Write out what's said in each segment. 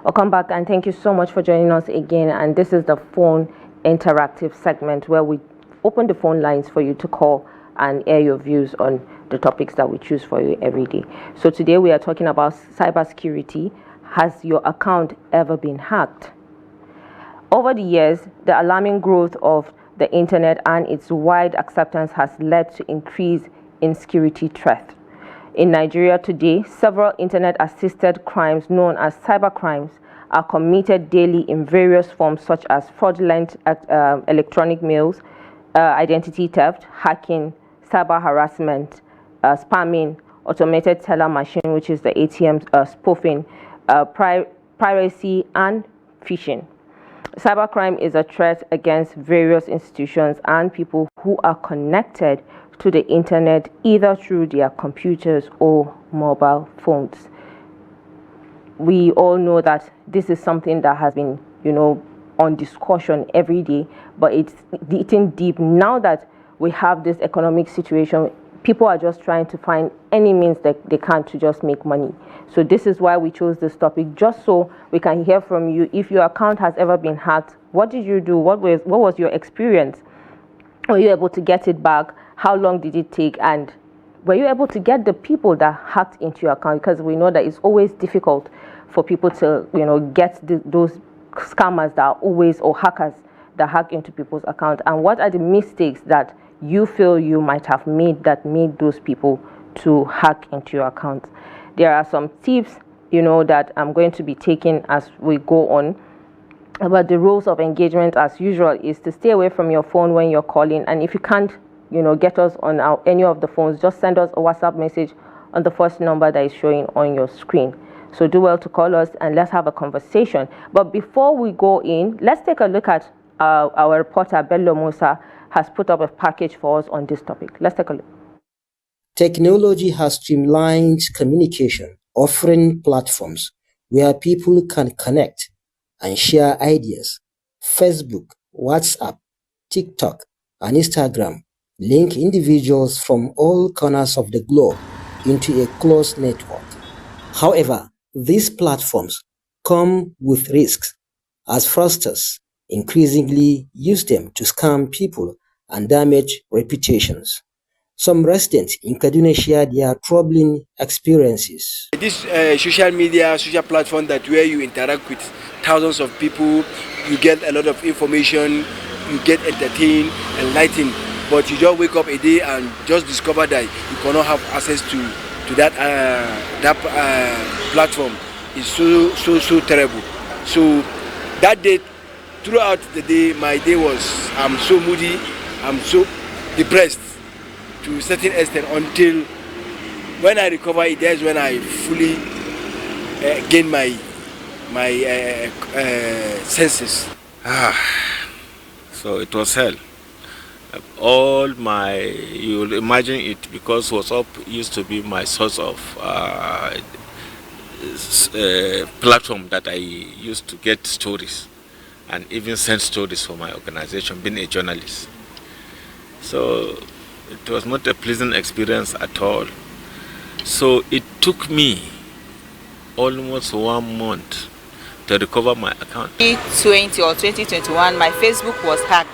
Welcome back, and thank you so much for joining us again. And this is the phone interactive segment where we open the phone lines for you to call and air your views on the topics that we choose for you every day. So today we are talking about cybersecurity. Has your account ever been hacked? Over the years, the alarming growth of the internet and its wide acceptance has led to increase in security threats. In Nigeria today, several internet-assisted crimes known as cybercrimes are committed daily in various forms such as fraudulent electronic mails, identity theft, hacking, cyber harassment, spamming, automated teller machine, which is the ATM, spoofing, piracy, and phishing. Cybercrime is a threat against various institutions and people who are connected to the internet either through their computers or mobile phones. We all know that this is something that has been, on discussion every day, but it's eating deep. Now that we have this economic situation, people are just trying to find any means that they can to just make money. So this is why we chose this topic, just so we can hear from you. If your account has ever been hacked, what did you do? What was your experience? Were you able to get it back? How long did it take? And were you able to get the people that hacked into your account? Because we know that it's always difficult for people to, get those scammers that are always, or hackers that hack into people's account. And what are the mistakes that you feel you might have made that made those people to hack into your account? There are some tips, that I'm going to be taking as we go on. But the rules of engagement, as usual, is to stay away from your phone when you're calling. And if you can't, get us on any of the phones, just send us a WhatsApp message on the first number that is showing on your screen. So do well to call us and let's have a conversation. But before we go in, let's take a look at our reporter, Bello Musa, has put up a package for us on this topic. Let's take a look. Technology has streamlined communication, offering platforms where people can connect and share ideas. Facebook, WhatsApp, TikTok, and Instagram link individuals from all corners of the globe into a close network. However, these platforms come with risks, as fraudsters increasingly use them to scam people and damage reputations. Some residents in Kaduna share their troubling experiences. This social platform that where you interact with thousands of people, you get a lot of information, you get entertained, enlightened, but you just wake up a day and just discover that you cannot have access to that platform. It's so terrible. So that day, throughout the day, my day was, I'm so moody, I'm so depressed to a certain extent, until when I recover it, that's when I fully gain my senses. So it was hell. You'll imagine it, because WhatsApp used to be my source of platform that I used to get stories and even send stories for my organization, being a journalist. So it was not a pleasant experience at all. So it took me almost 1 month to recover my account. 2020 or 2021, my Facebook was hacked,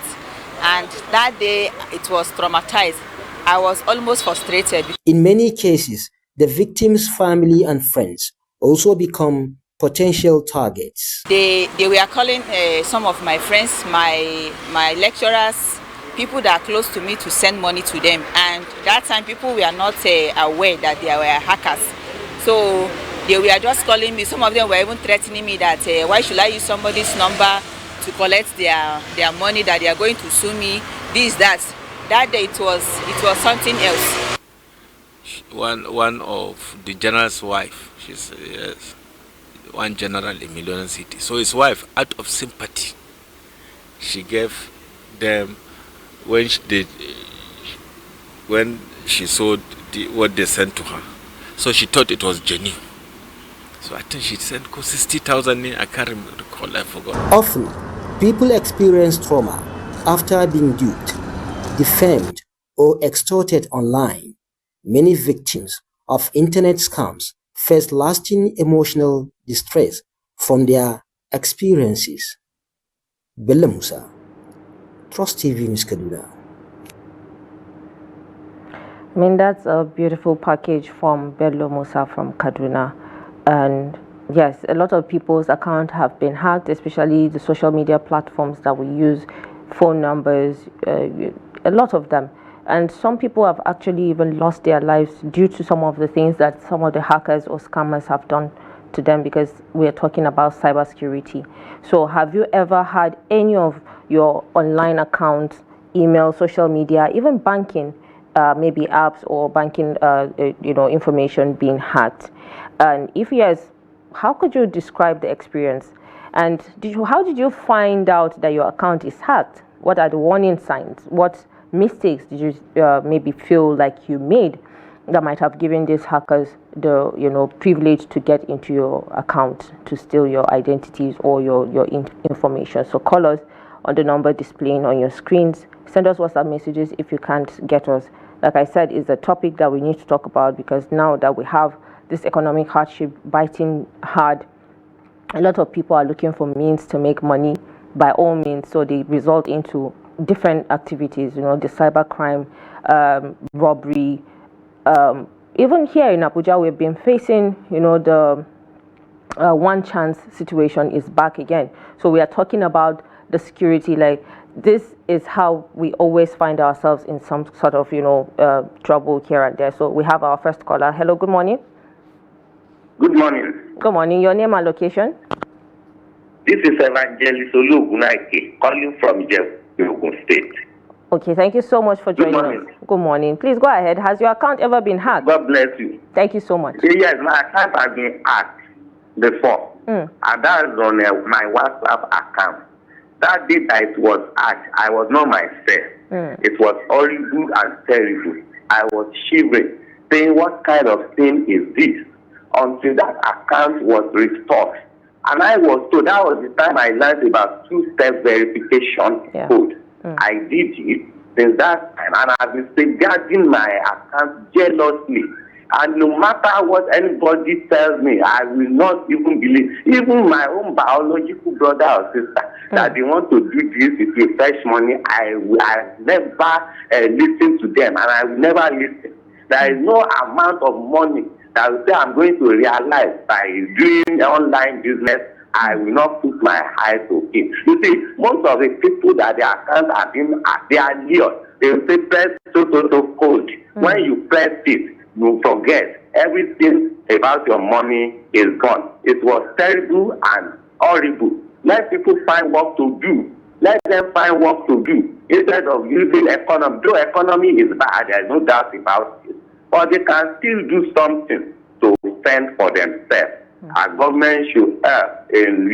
and that day it was traumatized. I was almost frustrated. In many cases, the victim's family and friends also become potential targets. They were calling some of my friends, my lecturers, people that are close to me, to send money to them. And that time people were not aware that they were hackers. So they were just calling me. Some of them were even threatening me that why should I use somebody's number to collect their money, that they are going to sue me, this, that. That day it was something else. One of the general's wife, she's one general in Million City. So his wife, out of sympathy, she gave them, when she saw what they sent to her. So she thought it was genuine. So I think she sent 60,000. I can't recall, I forgot. Often, people experience trauma after being duped, defamed, or extorted online. Many victims of internet scams face lasting emotional distress from their experiences. Bello Musa, Trust TV News Kaduna. I mean, that's a beautiful package from Bello Musa from Kaduna. And yes, a lot of people's accounts have been hacked, especially the social media platforms that we use, phone numbers, a lot of them. And some people have actually even lost their lives due to some of the things that some of the hackers or scammers have done to them, because we are talking about cybersecurity. So have you ever had any of your online accounts, email, social media, even banking, maybe apps or banking information being hacked? And if yes, how could you describe the experience? And how did you find out that your account is hacked? What are the warning signs? What mistakes did you maybe feel like you made that might have given these hackers the privilege to get into your account to steal your identities or your information? So call us on the number displaying on your screens. Send us WhatsApp messages if you can't get us. Like I said, it's a topic that we need to talk about, because now that we have this economic hardship biting hard, a lot of people are looking for means to make money by all means. So they result into different activities, the cybercrime, robbery. Even here in Abuja, we've been facing, the one chance situation is back again. So we are talking about the security. Like, this is how we always find ourselves in some sort of, trouble here and there. So we have our first caller. Hello, good morning. Good morning. Good morning. Your name and location? This is Evangelist Olugunaike calling from Ogun State. Okay, thank you so much for joining us. Good morning. Please go ahead. Has your account ever been hacked? God bless you. Thank you so much. Yes, my account has been hacked before. And that is on my WhatsApp account. That day that it was hacked, I was not myself. It was horrible and terrible. I was shivering, saying, what kind of thing is this? Until that account was restored. And I was told, that was the time I learned about two-step verification code. I did it since that time, and I've been safeguarding my account jealously. And no matter what anybody tells me, I will not even believe. Even my own biological brother or sister, that they want to do this if you fetch money, I never listen to them, and I will never listen. There is no amount of money that will say I'm going to realize by doing online business, I will not put my eyes to it. You see, most of the people that their accounts are being they are lured. They will say press so code. When you press it, you forget everything about your money is gone. It was terrible and horrible. Let people find work to do. Let them find work to do instead of using economy. Though economy is bad, there's no doubt about it. But they can still do something to fend for themselves. Our government should help in,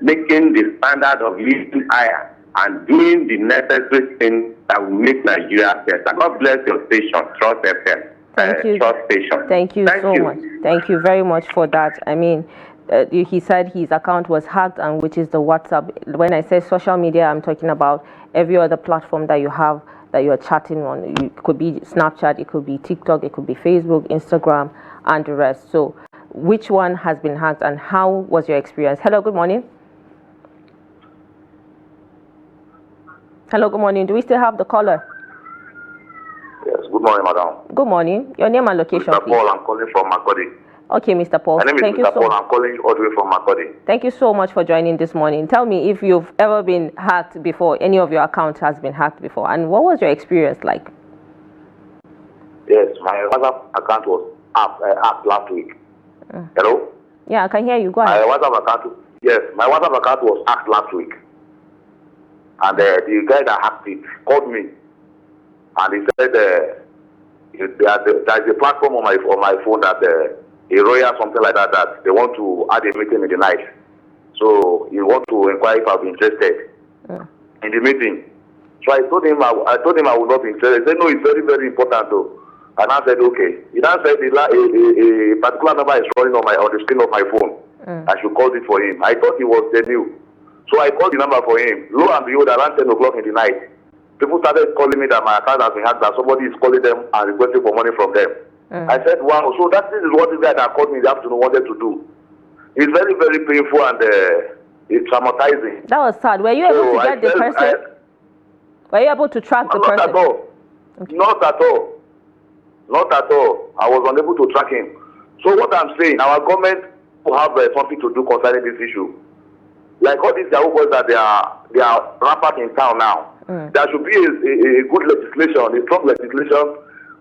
making the standard of living higher and doing the necessary things that will make Nigeria better. God bless your station, Trust FM. Thank you. Trust station. Thank you so much. Thank you very much for that. I mean, he said his account was hacked, and which is the WhatsApp. When I say social media, I'm talking about every other platform that you have that you're chatting on. It could be Snapchat, it could be TikTok, it could be Facebook, Instagram, and the rest. So which one has been hacked, and how was your experience? Hello, good morning. Hello, good morning. Do we still have the caller? Yes, good morning, madam. Good morning. Your name and location, Mr. please. Paul, I'm calling from Makodi. Okay, Mr. Paul. My name is Mr. Paul. I'm calling you all the way from Makodi. Thank you so much for joining this morning. Tell me if you've ever been hacked before, any of your accounts has been hacked before, and what was your experience like? Yes, my WhatsApp account was hacked last week. Hello? Yeah, I can hear you. Go ahead. My WhatsApp account was hacked last week. And the guy that hacked it called me, and he said there's a platform on my phone that a royal something like that they want to add a meeting in the night. So he want to inquire if I'll be interested in the meeting. So I told him I would not be interested. He said no, it's very, very important though. And I said okay. He now said a particular number is running on the screen of my phone. I should call it for him. I thought he was the new. So I called the number for him. Lo and behold, around 10 o'clock in the night, people started calling me that my account has been hacked, that somebody is calling them and requesting for money from them. I said, wow, so this is what this guy that called me in the afternoon wanted to do. It's very, very painful and it's traumatizing. That was sad. Were you able to get the person? Were you able to track the person? Not at all. Okay. Not at all. Not at all. I was unable to track him. So what I'm saying, our government will have something to do concerning this issue. Like all these Yahoo boys that they are rampant in town now. There should be a good legislation, a strong legislation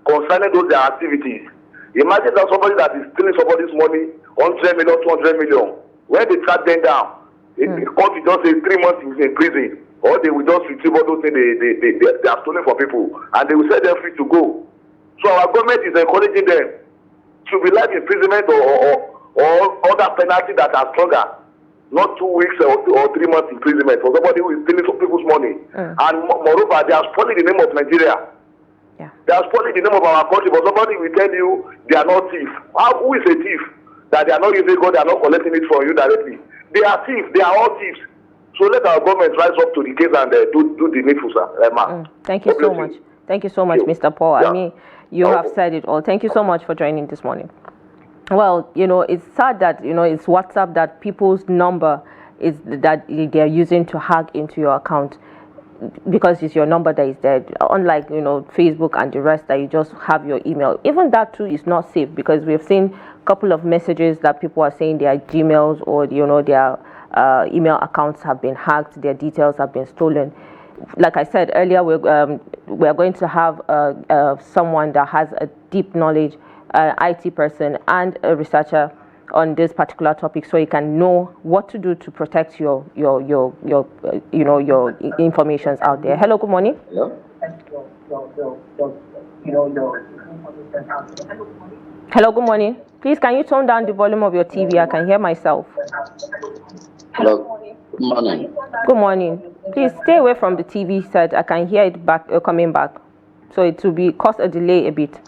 concerning those their activities. Imagine that somebody that is stealing somebody's money, 100 million, 200 million. When they track them down, the court will just say 3 months in prison, or they will just retrieve all those things they are stealing from people, and they will set them free to go. So our government is encouraging them to be life imprisonment or other penalty that are stronger, not 2 weeks or 3 months imprisonment for somebody who is stealing some people's money. And moreover, they are spoiling the name of Nigeria. They are spoiling the name of our country, but somebody will tell you they are not thieves. Who is a thief? That they are not using God, they are not collecting it from you directly. They are thieves. They are all thieves. So let our government rise up to the case and do the needful, sir. Thank you so much. Thank you so much, Mr. Paul. I mean, you have said it all. Thank you so much for joining this morning. Well, it's sad that, it's WhatsApp that people's number is that they're using to hack into your account, because it's your number that is there. Unlike, Facebook and the rest that you just have your email. Even that too is not safe, because we've seen a couple of messages that people are saying their Gmails or, their email accounts have been hacked, their details have been stolen. Like I said earlier, we're going to have someone that has a deep knowledge, an IT person and a researcher on this particular topic, so you can know what to do to protect your informations out there. Hello, good morning. Hello, good morning. Please, can you tone down the volume of your TV? I can hear myself. Hello, good morning. Good morning. Please stay away from the TV set. I can hear it back coming back, so it will cause a delay a bit.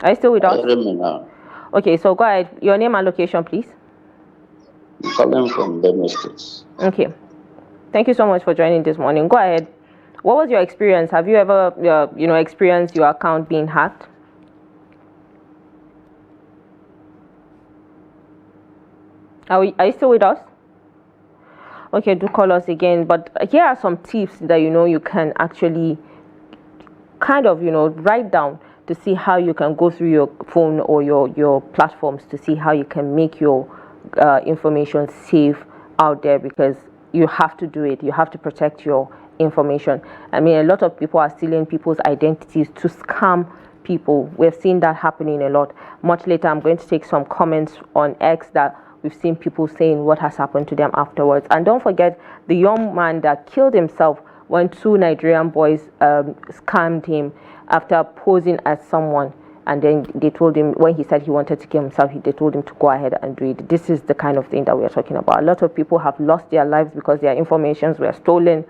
Are you still with us? Okay, so go ahead. Your name and location, please. I'm calling from Benue State. Okay. Thank you so much for joining this morning. Go ahead. What was your experience? Have you ever, experienced your account being hacked? Are you still with us? Okay, do call us again. But here are some tips that you can actually kind of write down to see how you can go through your phone or your platforms to see how you can make your information safe out there, because you have to do it. You have to protect your information. I mean, a lot of people are stealing people's identities to scam people. We've seen that happening a lot. Much later, I'm going to take some comments on X that we've seen people saying what has happened to them afterwards. And don't forget the young man that killed himself when 2 Nigerian boys scammed him after posing as someone, and then they told him, when he said he wanted to kill himself, they told him to go ahead and do it. This is the kind of thing that we are talking about. A lot of people have lost their lives because their informations were stolen,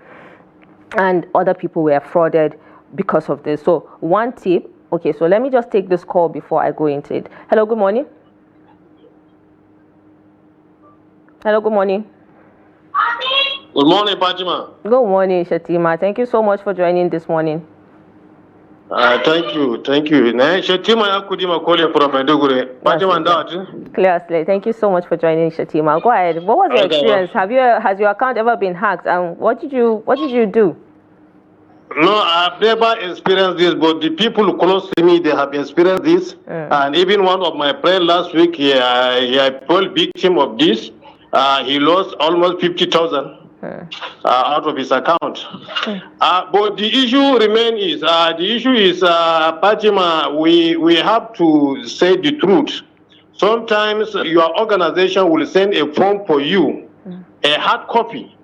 and other people were frauded because of this. So one tip, okay, so let me just take this call before I go into it. Hello, good morning. Hello, good morning. Good morning, Fatima. Good morning, Shatima. Thank you so much for joining this morning. Thank you. Shatima Yakudima calling from Maiduguri. Fatima Ndawati. Clear slate. Thank you so much for joining, Shatima. Go ahead. What was your experience? Has your account ever been hacked? And what did you do? No, I've never experienced this, but the people close to me, they have experienced this. And even one of my friends last week, he fell victim of this. He lost almost 50,000. Out of his account. But the issue remains Fatima, we have to say the truth. Sometimes your organization will send a form for you, a hard copy.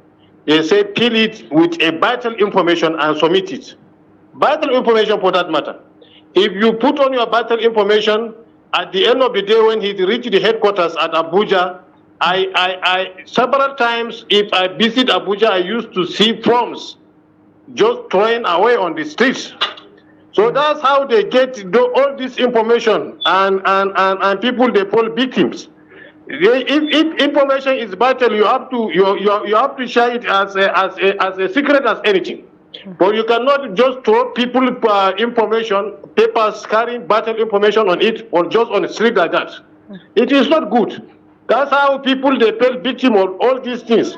They say fill it with a vital information and submit it. Vital information for that matter. If you put on your vital information, at the end of the day when he reached the headquarters at Abuja, I several times, if I visit Abuja, I used to see forms just thrown away on the streets. So that's how they get all this information, and people, they fall victims. If information is vital, you have to share it as a secret as anything. But you cannot just throw people information, papers carrying vital information on it, or just on the street like that. It is not good. That's how people, they fell victim of all these things.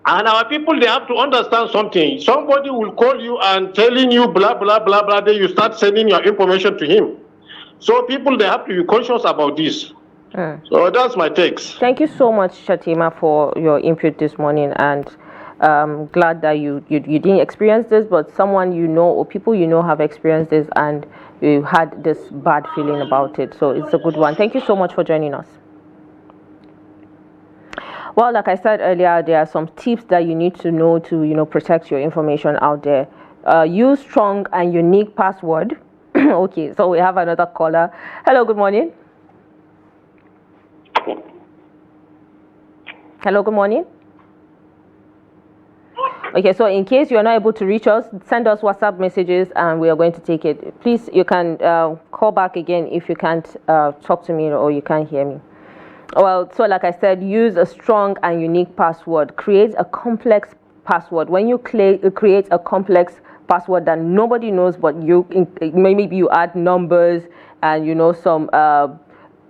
And our people, they have to understand something. Somebody will call you and telling you blah, blah, blah, blah, then you start sending your information to him. So people, they have to be conscious about this. So that's my takes. Thank you so much, Fatima, for your input this morning, and glad that you didn't experience this, but someone you know or people you know have experienced this and you had this bad feeling about it. So it's a good one. Thank you so much for joining us. Well, like I said earlier, there are some tips that you need to know to protect your information out there. Use strong and unique password. Okay, so we have another caller. Hello, good morning. Hello, good morning. Okay, so in case you are not able to reach us, send us WhatsApp messages and we are going to take it. Please, you can call back again if you can't talk to me or you can't hear me. Well, so like I said, use a strong and unique password. Create a complex password. When you create a complex password that nobody knows, but maybe you add numbers and some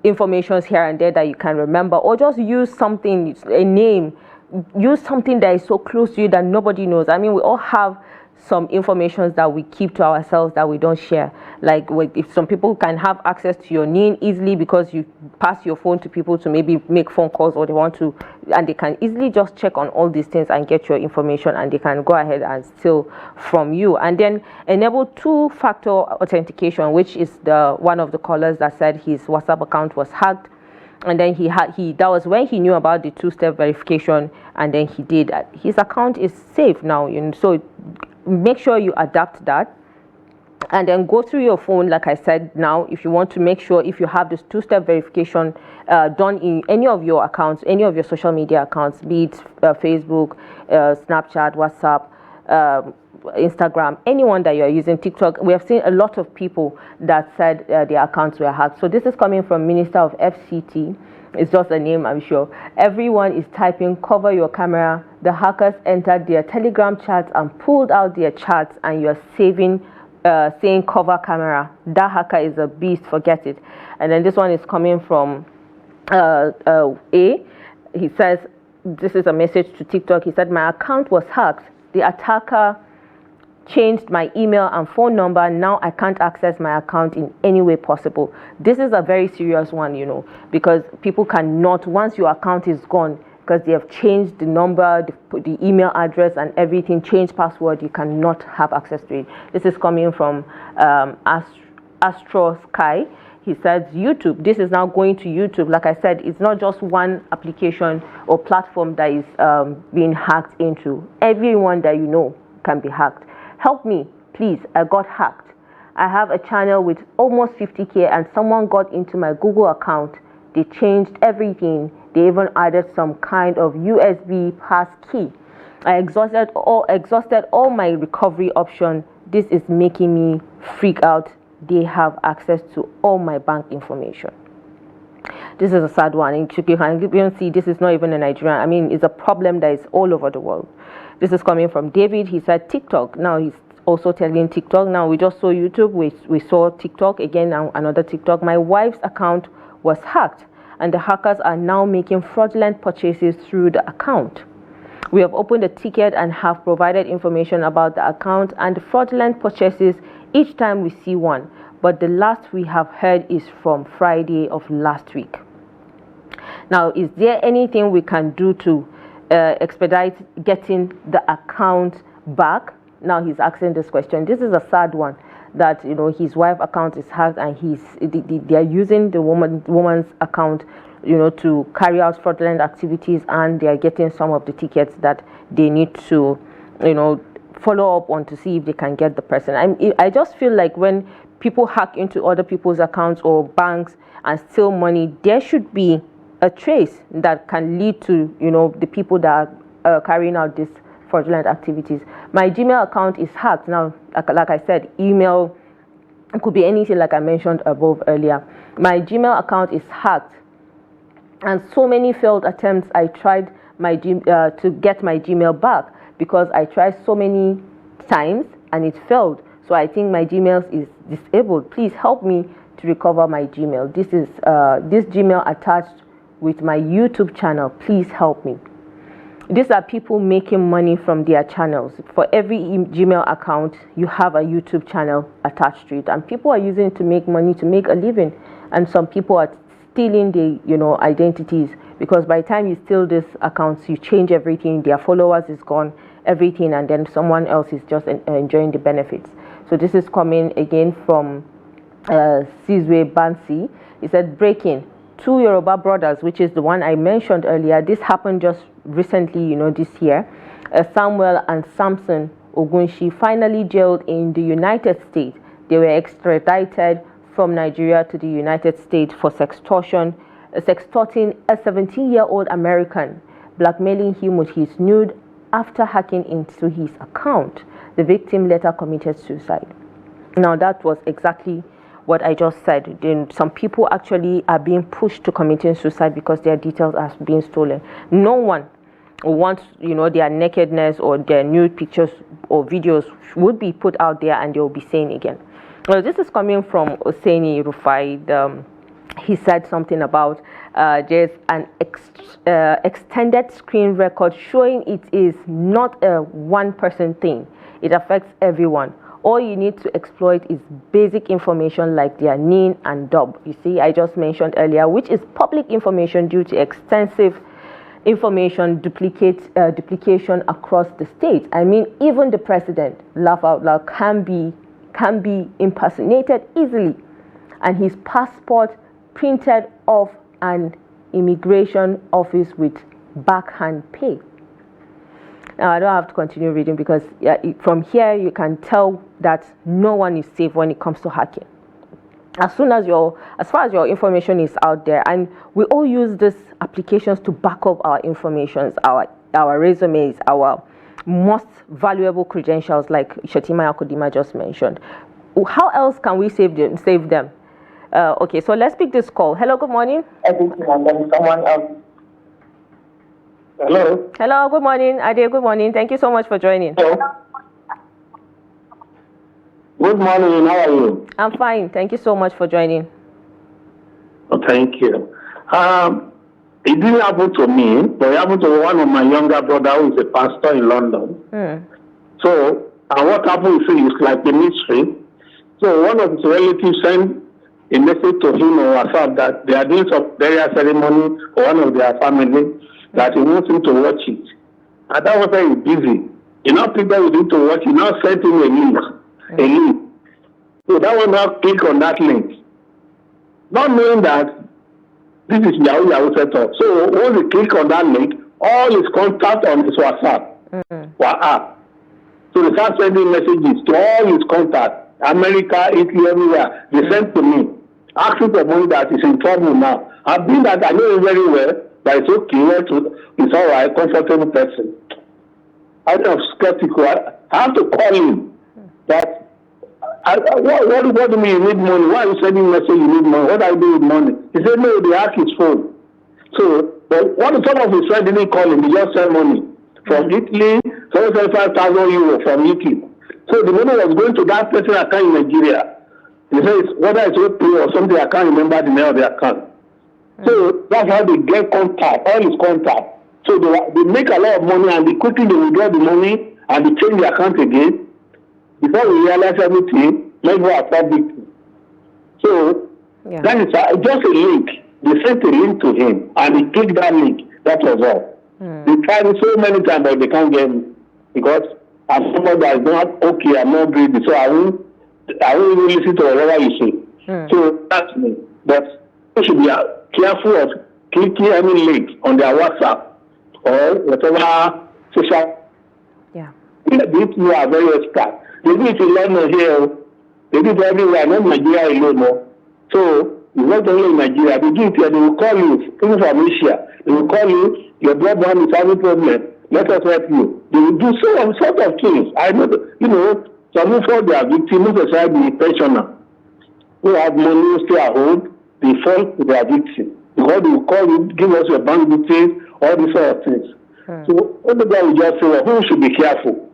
informations here and there that you can remember, or just use something, a name, use something that is so close to you that nobody knows. I mean, we all have some information that we keep to ourselves that we don't share. Like if some people can have access to your name easily because you pass your phone to people to maybe make phone calls, or they want to, and they can easily just check on all these things and get your information, and they can go ahead and steal from you. And then enable two-factor authentication, which is the one of the callers that said his WhatsApp account was hacked. And then that was when he knew about the two-step verification, and then he did. His account is safe now, so make sure you adapt that. And then go through your phone, like I said. Now, if you want to make sure if you have this two-step verification done in any of your accounts, any of your social media accounts, be it Facebook, Snapchat, WhatsApp, Instagram, anyone that you're using, TikTok, we have seen a lot of people that said their accounts were hacked. So this is coming from Minister of FCT. It's just a name, I'm sure. Everyone is typing cover your camera. The hackers entered their Telegram chats and pulled out their chats, and you're saying cover camera. That hacker is a beast, forget it. And then this one is coming from A. He says, this is a message to TikTok. He said, my account was hacked. The attacker changed my email and phone number. Now I can't access my account in any way possible. This is a very serious one, because people cannot, once your account is gone, because they have changed the number, the email address and everything, changed password, you cannot have access to it. This is coming from Astro Sky. He says YouTube. This is now going to YouTube. Like I said, it's not just one application or platform that is being hacked into. Everyone that you know can be hacked. Help me, please. I got hacked. I have a channel with almost 50K and someone got into my Google account. They changed everything. They even added some kind of USB pass key. I exhausted all my recovery options. This is making me freak out. They have access to all my bank information. This is a sad one. And you can even see this is not even a Nigerian. I mean, it's a problem that is all over the world. This is coming from David. He said TikTok. Now he's also telling TikTok. Now we just saw YouTube. We saw TikTok again. Now another TikTok. My wife's account was hacked, and the hackers are now making fraudulent purchases through the account. We have opened a ticket and have provided information about the account and the fraudulent purchases each time we see one. But the last we have heard is from Friday of last week. Now, is there anything we can do to expedite getting the account back? Now he's asking this question. This is a sad one, that his wife's account is hacked, and they are using the woman's account to carry out fraudulent activities, and they are getting some of the tickets that they need to follow up on to see if they can get the person. I just feel like when people hack into other people's accounts or banks and steal money, there should be a trace that can lead to the people that are carrying out these fraudulent activities. My Gmail account is hacked. Now, like I said, email, it could be anything like I mentioned above earlier. My Gmail account is hacked, and so many failed attempts. I tried to get my Gmail back because I tried so many times and it failed. So I think my Gmail is disabled. Please help me to recover my Gmail. This is this Gmail attached with my YouTube channel. Please help me. These are people making money from their channels. For every Gmail account, you have a YouTube channel attached to it, and people are using it to make money, to make a living. And some people are stealing the identities, because by the time you steal these accounts, you change everything. Their followers is gone, everything, and then someone else is just enjoying the benefits. So this is coming again from Sizwe Bansi. He said, breaking. 2 Yoruba brothers, which is the one I mentioned earlier. This happened just recently, this year. Samuel and Samson Ogunshi finally jailed in the United States. They were extradited from Nigeria to the United States for sextorting a 17-year-old American, blackmailing him with his nude after hacking into his account. The victim later committed suicide. Now, that was exactly what I just said. Then some people actually are being pushed to committing suicide because their details are being stolen. No one wants, their nakedness or their nude pictures or videos would be put out there and they will be seen again. Well, this is coming from Oseni Rufai. He said something about there's an extended screen record showing it is not a one-person thing. It affects everyone. All you need to exploit is basic information like their NIN and DOB. You see, I just mentioned earlier, which is public information due to extensive information duplication across the state. I mean, even the president, laugh out loud, can be impersonated easily, and his passport printed off an immigration office with backhand pay. Now, I don't have to continue reading because from here you can tell that no one is safe when it comes to hacking. As far as your information is out there, and we all use these applications to back up our information, our resumes, our most valuable credentials, like Fatima Akodima just mentioned. How else can we save them? Okay, so let's pick this call. Hello, good morning. Someone else. Hello. Hello, good morning. Ade, good morning. Thank you so much for joining. Hello. Good morning. How are you? I'm fine. Thank you so much for joining. Oh, thank you. It didn't happen to me, but it happened to one of my younger brother who is a pastor in London. So, what happened is like a mystery. So, one of his relatives sent a message to him on WhatsApp that they are doing some burial ceremony for one of their family, that he wants him to watch it. And that was very busy. You know, people with him to watch, he now sent him a link. So that one now click on that link. Not knowing that this is Yahoo setup. So once you click on that link, all his contact on his WhatsApp. So they start sending messages to all his contacts, America, Italy, everywhere. They sent to me, asking for money that is in trouble now. I've been that, I know him very well, but it's okay, it's all right, comfortable person. I'm skeptical. I have to call him. That what do you mean you need money? Why are you sending message you need money? What do I do with money? He said, no, they hack his phone. So, but some of his friends didn't call him, he just sent money from Italy, 75,000 euros from Italy. So the money was going to that person account in Nigeria. He says, whether it's OPay or something, I can't remember the name of the account. So that's how they get contact, all his contact. So they make a lot of money and they quickly withdraw the money and they change the account again. Before we realize everything, let's go after victim. So that is just a link. They sent a link to him and he clicked that link. That was all. They tried it so many times but they can't get me. Because I'm somebody that is not okay, I'm not greedy. So I won't even listen to whatever you say. So that's me. But you should be careful of clicking any link on their WhatsApp or whatever social. These people are very expert. They do it in London here. They do it everywhere, not Nigeria alone. So it's not only in Nigeria. They do it here. They will call you, people from Asia. They will call you, your broadband is having problem. Let us help you. They will do some sort of things. I know, some people their victims, most especially the pensioner, who have money, stay at home, they fall to their victim. Because they will call you, give us your bank details, all these sort of things. So everybody will just say, well, who should be careful?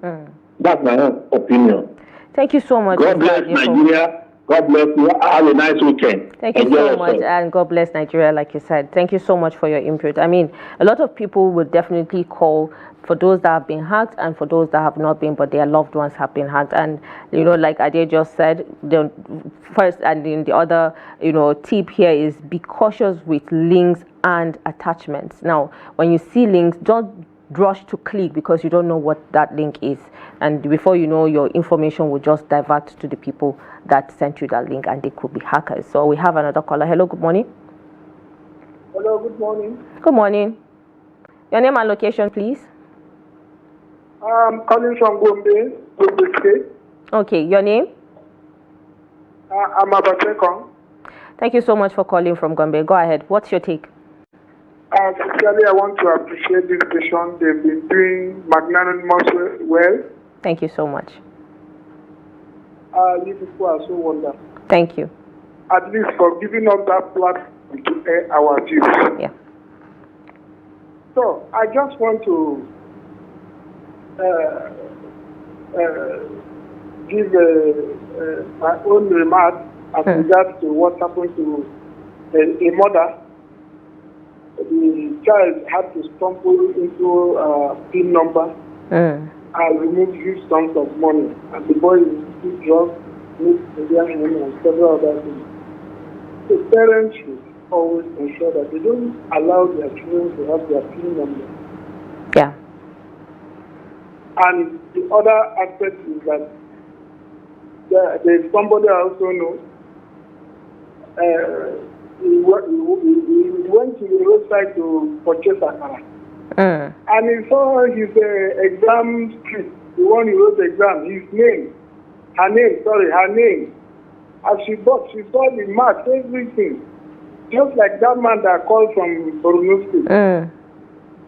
That's my own opinion. Thank you so much. God bless Nigeria God bless you. Have a nice weekend. Thank you Enjoy so yourself. much, and God bless Nigeria, like you said. Thank you so much for your input. I mean, a lot of people would definitely call for those that have been hacked and for those that have not been, but their loved ones have been hacked. And, you know, like Ade just said, the first and then the other, you know, tip here is be cautious with links and attachments. Now, when you see links, don't rush to click because you don't know what that link is, and before you know, your information will just divert to the people that sent you that link, and they could be hackers. So we have another caller. Hello, good morning. Hello, good morning. Good morning. Your name and location, please. I'm calling from Gombe State. Okay, your name? I'm Abatekong. Thank you so much for calling from Gombe. Go ahead. What's your take? Sincerely, I want to appreciate this station. They've been doing magnanimous well. Thank you so much. You people are so wonderful. Thank you. At least for giving us that platform to air our views. Yeah. So, I just want to give my own remark as regards to what happened to a mother. The child had to stumble into a PIN number and remove huge sums of money. And the boy is drugs, him, and several other things. The parents should always ensure that they don't allow their children to have their PIN number. Yeah. And the other aspect is that there is somebody I also know. He went to the roadside to purchase akara. And he saw his exam script, the one he wrote the exam, her name. As she saw the marks, everything. Just like that man that called from Borno State.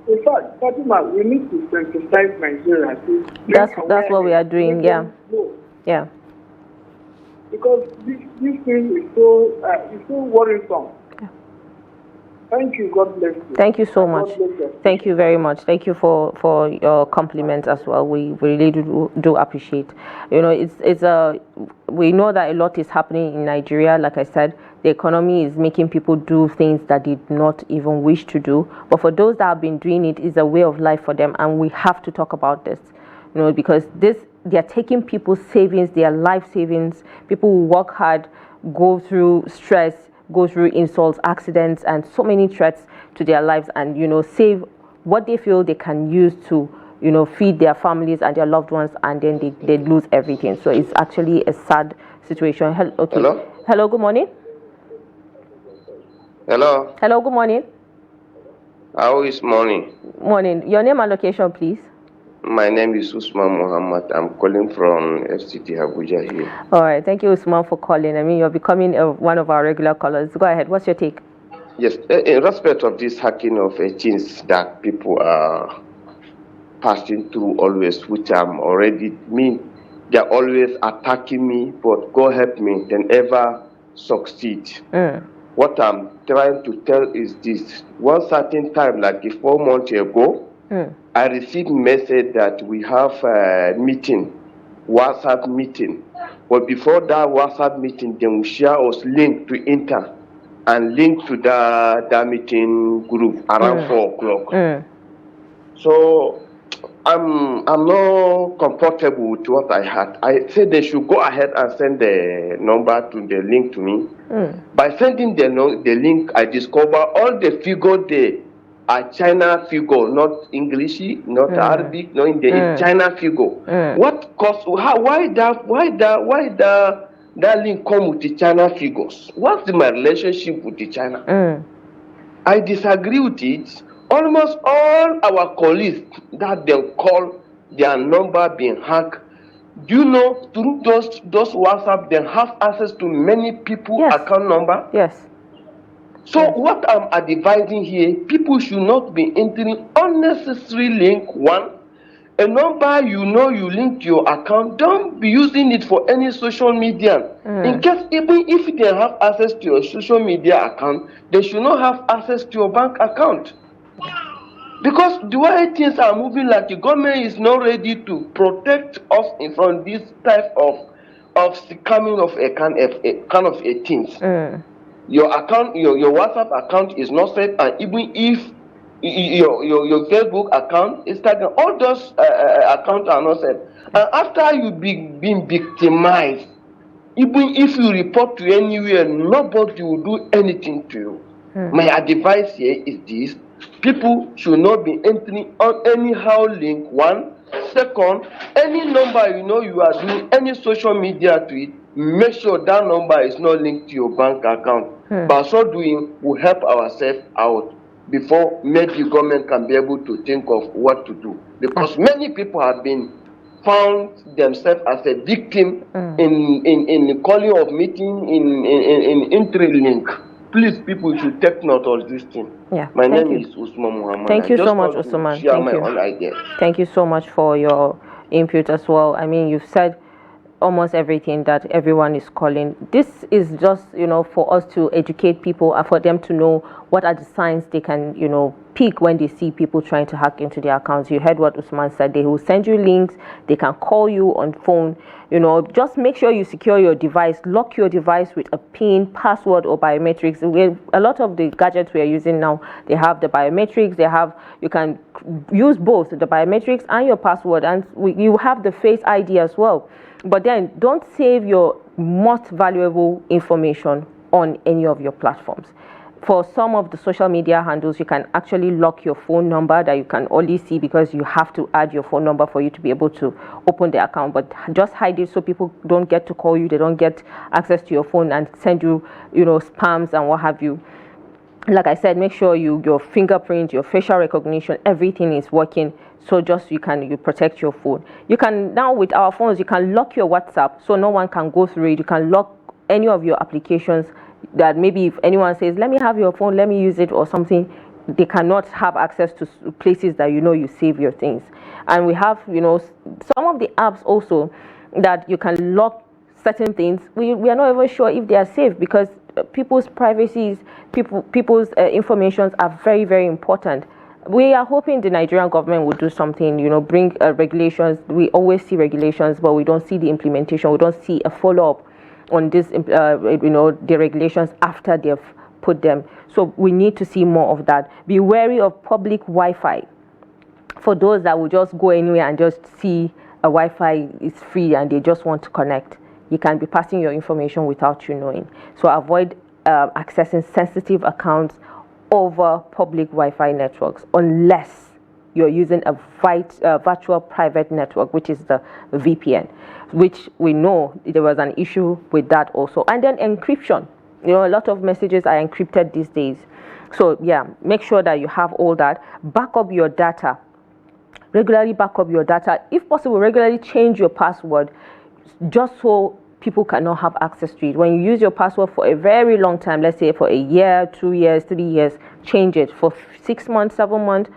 In fact, Fatima, we need to sensitize Nigeria. That's what we are doing, yeah. Yeah. Because this thing is so worrisome. Yeah. Thank you. God bless you. Thank you so much. Thank you very much. Thank you for your compliments as well. We really do appreciate. You know, we know that a lot is happening in Nigeria. Like I said, the economy is making people do things that they did not even wish to do. But for those that have been doing it, it's a way of life for them, and we have to talk about this. You know, because they are taking people's savings, their life savings. People who work hard, go through stress, go through insults, accidents, and so many threats to their lives, and, you know, save what they feel they can use to, you know, feed their families and their loved ones, and then they lose everything. So it's actually a sad situation. Okay. Hello, good morning. Hello, good morning. How is morning? Morning. Your name and location, please. My name is Usman Muhammad. I'm calling from FCT Abuja here. All right. Thank you, Usman, for calling. I mean, you're becoming one of our regular callers. Go ahead. What's your take? Yes. In respect of this hacking of things that people are passing through always, which I'm already, they're always attacking me, but God help me, they never succeed. What I'm trying to tell is this. One certain time, like 4 months ago, I received a message that we have a meeting, WhatsApp meeting. But before that WhatsApp meeting, then we share us link to enter and link to that meeting group around 4 o'clock. So I'm not comfortable with what I had. I said they should go ahead and send the number to the link to me. By sending the link, I discover all the figure there are China figure, not English, not Arabic, no Indian, it's China figure. What cost? Why that link come with the China figures? What's my relationship with the China? I disagree with it. Almost all our colleagues that they call their number being hacked, do you know through those WhatsApp they have access to many people account number? Yes. So what I'm advising here, people should not be entering unnecessary link. One, a number you link to your account, don't be using it for any social media. In case even if they have access to your social media account, they should not have access to your bank account. Because the way things are moving, like the government is not ready to protect us from this type of of scamming of a kind of a things. Your account, your WhatsApp account is not set, and even if your Facebook account, Instagram, all those accounts are not set. And after you being victimized, even if you report to anywhere, nobody will do anything to you. My advice here is this: people should not be entering on anyhow link. One, second, any number you are doing any social media to it, make sure that number is not linked to your bank account. By so doing, we help ourselves out before maybe government can be able to think of what to do. Because many people have been found themselves as a victim in the calling of meeting in Interlink. Please, people should take note of this thing. Yeah. My name is Usman Muhammad. Thank you so much, Usman. Thank you. Thank you so much for your input as well. I mean, you've said almost everything that everyone is calling. This is just, for us to educate people and for them to know what are the signs they can, pick when they see people trying to hack into their accounts. You heard what Usman said. They will send you links. They can call you on phone. Just make sure you secure your device. Lock your device with a PIN, password, or biometrics. A lot of the gadgets we are using now, they have the biometrics. You can use both the biometrics and your password, and you have the Face ID as well. But then don't save your most valuable information on any of your platforms. For some of the social media handles, you can actually lock your phone number that you can only see because you have to add your phone number for you to be able to open the account. But just hide it so people don't get to call you, they don't get access to your phone and send you, spams and what have you. Like I said, make sure your fingerprint, your facial recognition, everything is working. So just you protect your phone. You can now, with our phones, you can lock your WhatsApp so no one can go through it. You can lock any of your applications that maybe if anyone says, let me have your phone, let me use it or something, they cannot have access to places that you save your things. And we have, some of the apps also that you can lock certain things. We are not even sure if they are safe because people's privacies, people's informations are very, very important. We are hoping the Nigerian government will do something, bring regulations. We always see regulations, but we don't see the implementation. We don't see a follow-up on this, the regulations after they've put them. So we need to see more of that. Be wary of public Wi-Fi. For those that will just go anywhere and just see a Wi-Fi is free and they just want to connect, you can be passing your information without you knowing. So avoid accessing sensitive accounts over public Wi-Fi networks unless you're using a virtual private network, which is the VPN, which we know there was an issue with that also. And then encryption. A lot of messages are encrypted these days. So yeah, make sure that you have all that. Back up your data. Regularly back up your data. If possible, regularly change your password just so people cannot have access to it. When you use your password for a very long time, let's say for a year, 2 years, 3 years, change it for 6 months, 7 months,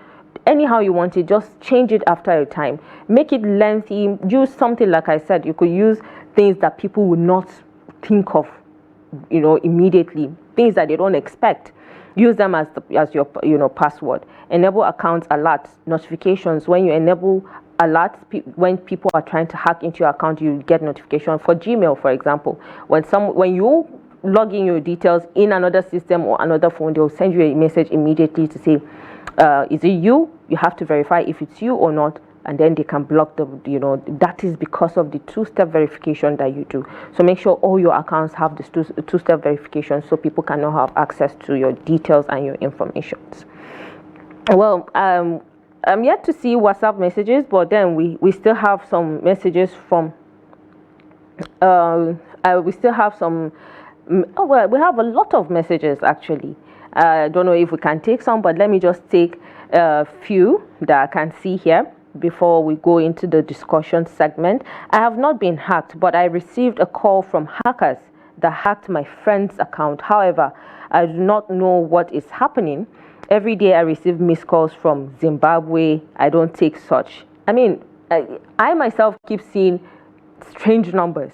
anyhow you want it, just change it after a time. Make it lengthy. Use something like I said. You could use things that people would not think of, immediately. Things that they don't expect. Use them as your password. Enable accounts alerts, notifications. When you enable alerts, when people are trying to hack into your account, you get notification. For Gmail, for example, when you log in your details in another system or another phone, they'll send you a message immediately to say, is it you? You have to verify if it's you or not, and then they can block that is because of the two-step verification that you do. So make sure all your accounts have this two-step verification so people cannot have access to your details and your information. Well, I'm yet to see WhatsApp messages, but then we still have some messages from we still have some we have a lot of messages actually. I don't know if we can take some, but let me just take a few that I can see here before we go into the discussion segment. I have not been hacked, but I received a call from hackers that hacked my friend's account. However, I do not know what is happening. Every day I receive missed calls from Zimbabwe. I don't take such. I mean, I myself keep seeing strange numbers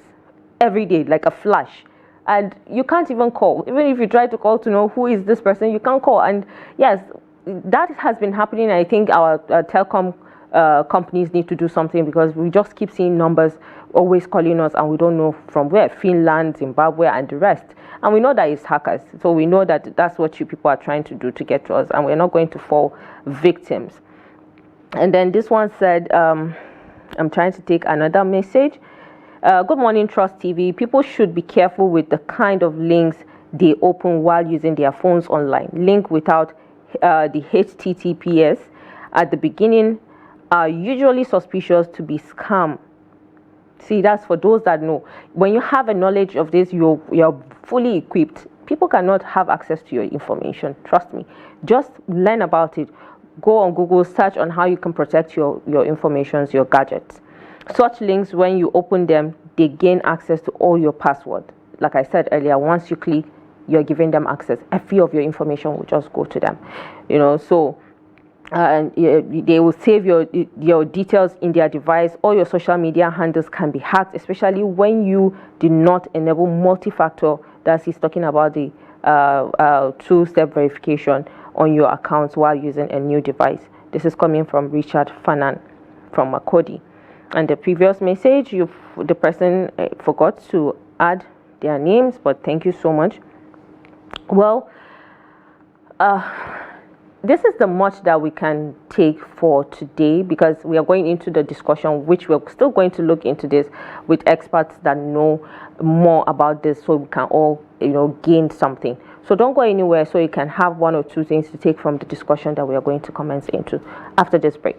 every day, like a flash. And you can't even call. Even if you try to call to know who is this person, you can't call. And yes, that has been happening. I think our telecom companies need to do something, because we just keep seeing numbers always calling us and we don't know from where. Finland, Zimbabwe, and the rest. And we know that it's hackers. So we know that that's what you people are trying to do to get to us, and we're not going to fall victims. And then this one said, I'm trying to take another message. Good morning, Trust TV. People should be careful with the kind of links they open while using their phones online. Link without the HTTPS at the beginning are usually suspicious to be scam. See, that's for those that know. When you have a knowledge of this, you're fully equipped. People cannot have access to your information. Trust me. Just learn about it. Go on Google, search on how you can protect your information, your gadgets. Such links, when you open them, they gain access to all your passwords. Like I said earlier, once you click, you're giving them access. A few of your information will just go to them. So and they will save your details in their device. All your social media handles can be hacked, especially when you did not enable multi-factor. That's he's talking about the two-step verification on your accounts while using a new device. This is coming from Richard Fanan from Makodi. And the previous message, the person forgot to add their names, but thank you so much. Well, this is the much that we can take for today, because we are going into the discussion, which we're still going to look into this with experts that know more about this, so we can all gain something. So don't go anywhere, so you can have one or two things to take from the discussion that we are going to commence into after this break.